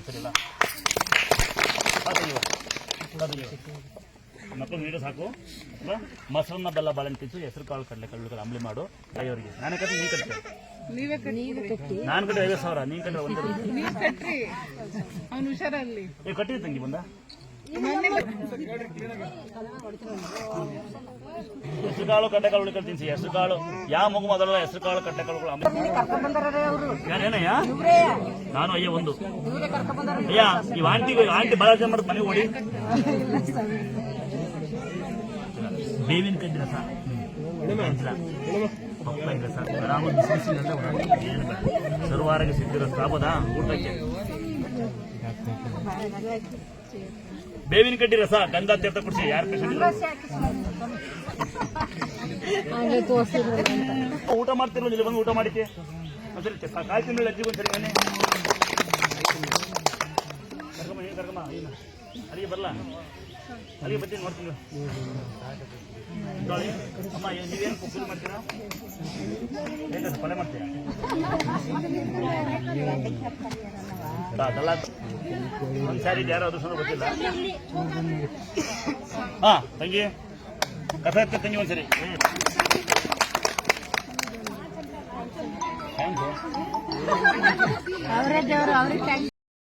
ಸರಿಲ್ಲ ಮಕ್ಕಳು ನೀರು ಸಾಕು ಅಥವಾ ಮೊಸರನ್ನ ಬೆಲ್ಲ ಬಾಳೆಹಣ್ಣು ತಿನ್ಸು ಹೆಸರು ಕಾಳು ಕಡಲೆ ಕಳ್ಳು ಅಂಬ್ಲಿ ಮಾಡು ತಾಯಿಯವರಿಗೆ ನಾನೇ ಕಟ್ಟಿ ನೀನು ಕಟ್ಟಿ ನಾನು ಕಟ್ಟಿ 50,000 ನೀನು ಕಟ್ಟಿ ಒಂದು ಹುಷಾರಲ್ಲಿ ಕಟ್ಟಿ ತಂಗಿ ಬಂದ ಹೆಸರು ಕಾಳು ಕಡ್ಲೆಕಾಳು ಉಳಿಕಲ್ ತಿನ್ಸಿ ಹೆಸರು ಕಾಳು ಯಾವ ಮಗು ಮೊದಲ ಹೆಸರು ಕಾಳು ಕಡ್ಲೆಕಾಳುಗಳು ಯಾರೇನಯ್ಯ ನಾನು ಅಯ್ಯ ಒಂದು ಅಯ್ಯ ಈ ಆಂಟಿ ಬಹಳ ಜನ ಮಾಡೋದು ಮನೆಗೆ ಓಡಿ ಬೇವಿನ ಕಡ್ಡಿ ರಸ ಪಪ್ಪಾಯಿ ರಸ ರಾಮ ಸರ್ವಾರಿಗೆ ಸಿದ್ಧಿರ ಸಾಬೋದಾ ಊಟಕ್ಕೆ ಬೇವಿನ ಕಡ್ಡಿ ರಸ ಗಂಧ ತೀರ್ಥ ಕುಡಿಸಿ ಯಾರು ಊಟ ಮಾಡ್ತಿರೋ ಇಲ್ಲಿ ಬಂದು ಊಟ ಮಾಡಿಕೆ ಸರಿ ಕಾಯಿ ತಿಂಗಳು ಅಜ್ಜಿ ಬಂದು ಸರಿ ಮನೆ ಕರ್ಕಮ್ಮ ಅಲ್ಲಿಗೆ ಬರಲ್ಲ ಅಲ್ಲಿಗೆ ಬರ್ತೀನಿ ನೋಡ್ತೀನಿ ಅಮ್ಮ ನೀವೇನು ಕುಕ್ಕುಲ್ ಮಾಡ್ತೀರಾ ಹೇಗೆ ಪಲ್ಯ ಮಾಡ್ತೀರಾ ಒಂದು ಸಾರಿ ಯಾರೋ ಅದು ಸಹ ಗೊತ್ತಿಲ್ಲ ಹಾ ತಂಗಿ ಕಥೆ ಇರ್ತ ತಂಗಿ ಒಂದ್ಸರಿ ಅವರೇ ದೇವರು ಅವ್ರಿಗೆ